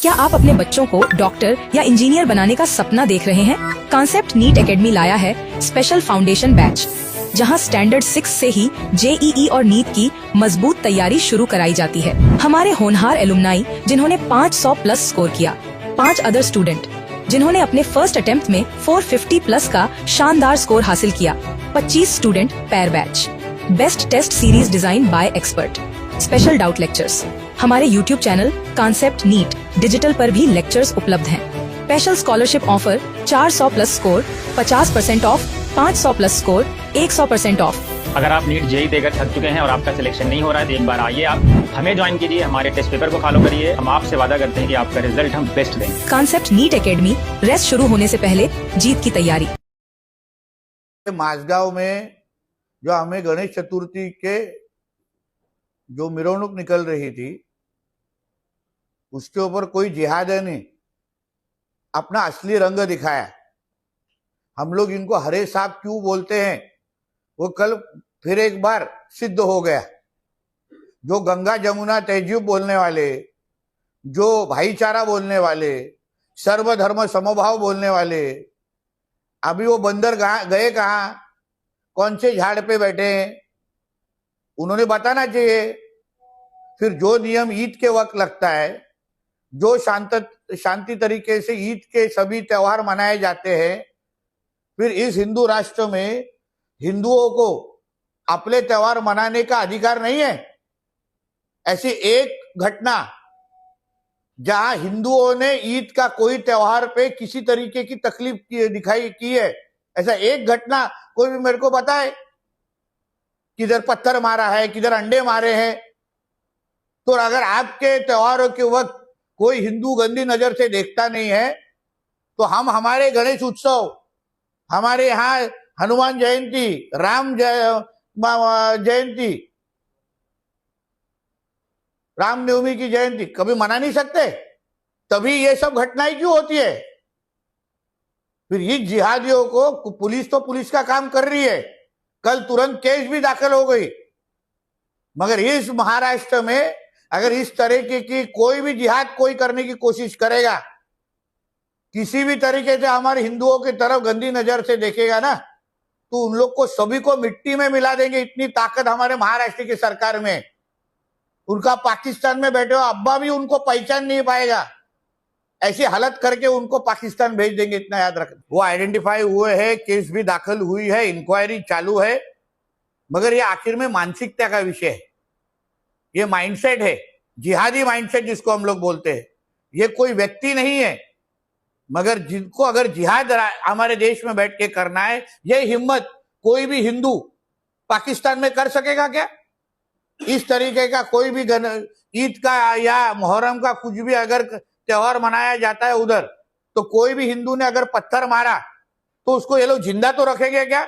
क्या आप अपने बच्चों को डॉक्टर या इंजीनियर बनाने का सपना देख रहे हैं? कॉन्सेप्ट नीट एकेडमी लाया है स्पेशल फाउंडेशन बैच, जहां स्टैंडर्ड 6 से ही जेईई और नीट की मजबूत तैयारी शुरू कराई जाती है। हमारे होनहार एलुमनाई जिन्होंने 500 प्लस स्कोर किया, 5 अदर स्टूडेंट जिन्होंने अपने फर्स्ट अटेम्प्ट में 450 प्लस का शानदार स्कोर हासिल किया, 25 student per batch, best test series design by expert, special doubt lectures. हमारे YouTube channel concept NEET digital पर भी लेक्चर्स उपलब्ध हैं। Special scholarship offer 400 plus score 50% off, 500 plus score 100% off. अगर आप नीट जेई देकर थक चुके हैं और आपका सिलेक्शन नहीं हो रहा है तो एक बार आइए, आप हमें ज्वाइन कीजिए, हमारे टेस्ट पेपर को फॉलो करिए। हम आपसे वादा करते हैं कि आपका रिजल्ट हम बेस्ट देंगे। कॉन्सेप्ट नीट एकेडमी, रेस्ट शुरू होने से पहले जीत की तैयारी। माझगांव में जो हमें गणेश चतुर्थी के जो मिरवणूक निकल रही थी उसके ऊपर कोई जिहादी ने अपना असली रंग दिखाया। हम लोग इनको हरे साहब क्यों बोलते हैं वो कल फिर एक बार सिद्ध हो गया। जो गंगा जमुना तहजीब बोलने वाले, जो भाईचारा बोलने वाले, सर्वधर्म समभाव बोलने वाले, अभी वो बंदर गए कहाँ, कौन से झाड़ पे बैठे हैं, उन्होंने बताना चाहिए। फिर जो नियम ईद के वक्त लगता है, जो शांति तरीके से ईद के सभी त्योहार मनाए जाते हैं, फिर इस हिंदू राष्ट्र में हिंदुओं को अपने त्योहार मनाने का अधिकार नहीं है। ऐसी एक घटना जहां हिंदुओं ने ईद का कोई त्योहार पे किसी तरीके की तकलीफ दिखाई की है, ऐसा एक घटना कोई भी मेरे को बताए। किधर पत्थर मारा है, किधर अंडे मारे हैं। तो अगर आपके त्योहारों के वक्त कोई हिंदू गंदी नजर से देखता नहीं है तो हम हमारे गणेश उत्सव, हमारे यहाँ हनुमान जयंती, राम जयंती, रामनवमी की जयंती कभी मना नहीं सकते? तभी ये सब घटनाएं क्यों होती है? फिर इस जिहादियों को पुलिस तो पुलिस का काम कर रही है, कल तुरंत केस भी दाखिल हो गई। मगर इस महाराष्ट्र में अगर इस तरीके की कोई भी जिहाद कोई करने की कोशिश करेगा, किसी भी तरीके से हमारे हिंदुओं की तरफ गंदी नजर से देखेगा ना, तो उन लोग को सभी को मिट्टी में मिला देंगे। इतनी ताकत हमारे महाराष्ट्र की सरकार में। उनका पाकिस्तान में बैठे हुआ अब्बा भी उनको पहचान नहीं पाएगा। ऐसी हालत करके उनको पाकिस्तान भेज देंगे, इतना याद रखना। वो आइडेंटिफाई हुए हैं, केस भी दाखिल हुई है, इंक्वायरी चालू है। मगर ये आखिर में मानसिकता का विषय है, ये माइंडसेट है, जिहादी माइंडसेट जिसको हम लोग बोलते हैं। ये कोई व्यक्ति नहीं है, मगर जिनको अगर जिहाद हमारे देश में बैठ के करना है, ये हिम्मत कोई भी हिंदू पाकिस्तान में कर सकेगा क्या? इस तरीके का कोई भी ईद का या मुहर्रम का कुछ भी अगर त्योहार मनाया जाता है उधर, तो कोई भी हिंदू ने अगर पत्थर मारा तो उसको ये लोग जिंदा तो रखेंगे क्या?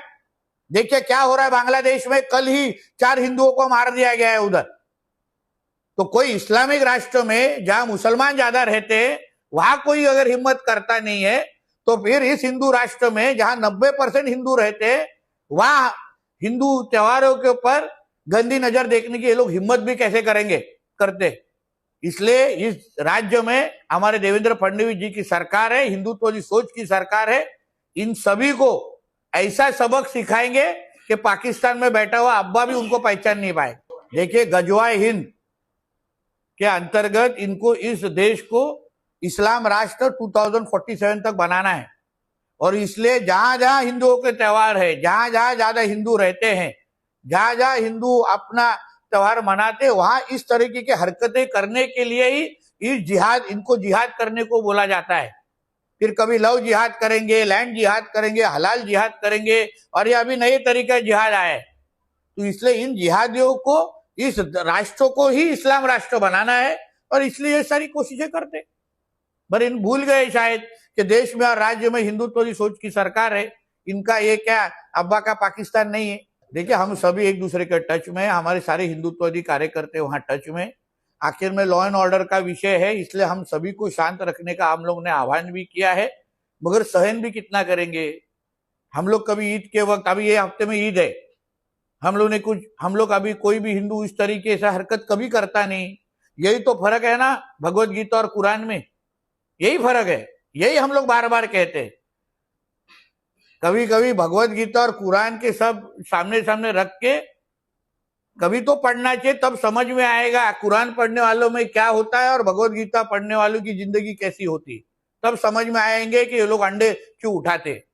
देखिए क्या हो रहा है बांग्लादेश में, कल ही 4 हिंदुओं को मार दिया गया है उधर। तो कोई इस्लामिक राष्ट्र में जहां मुसलमान ज्यादा रहते हैं, वहां कोई अगर हिम्मत करता नहीं है, तो फिर इस हिंदू राष्ट्र में जहां 90% हिंदू रहते हैं, वहां हिंदू त्योहारों के ऊपर गंदी नजर देखने की ये लोग हिम्मत भी कैसे करेंगे करते। इसलिए इस राज्य में हमारे देवेंद्र फडणवीस जी की सरकार है, हिंदुत्व की सोच की सरकार है। इन सभी को ऐसा सबक सिखाएंगे कि पाकिस्तान में बैठा हुआ अब्बा भी उनको पहचान नहीं पाए। देखिए गजवाए हिंद के अंतर्गत इनको इस देश को इस्लाम राष्ट्र 2047 तक बनाना है। और इसलिए जहां जहां हिंदुओं के त्योहार है, जहां जहां ज्यादा हिंदू रहते हैं, जहां जहां हिंदू अपना त्योहार मनाते, वहां इस तरीके की हरकतें करने के लिए ही इनको जिहाद करने को बोला जाता है। फिर कभी लव जिहाद करेंगे, लैंड जिहाद करेंगे, हलाल जिहाद करेंगे, और ये अभी नए तरीके जिहाद आए। तो इसलिए इन जिहादियों को, इस राष्ट्र को ही इस्लाम राष्ट्र बनाना है, और इसलिए ये सारी कोशिशें करते। पर इन भूल गए शायद कि देश में और राज्य में हिंदुत्व की सोच की सरकार है। इनका ये क्या अब्बा का पाकिस्तान नहीं है। देखिए हम सभी एक दूसरे के टच में, हमारे सारे हिंदुत्ववादी कार्यकर्ता वहां टच में। आखिर में लॉ एंड ऑर्डर का विषय है, इसलिए हम सभी को शांत रखने का हम लोग ने आह्वान भी किया है। मगर सहन भी कितना करेंगे हम लोग? कभी ईद के वक्त, अभी ये हफ्ते में ईद है, हम लोग अभी कोई भी हिंदू इस तरीके से हरकत कभी करता नहीं। यही तो फर्क है ना भगवत गीता और कुरान में। यही फर्क है, यही हम लोग बार बार कहते हैं। कभी कभी भगवत गीता और कुरान के सब सामने सामने रख के कभी तो पढ़ना चाहिए, तब समझ में आएगा कुरान पढ़ने वालों में क्या होता है और भगवत गीता पढ़ने वालों की जिंदगी कैसी होती, तब समझ में आएंगे कि ये लोग अंडे क्यों उठाते।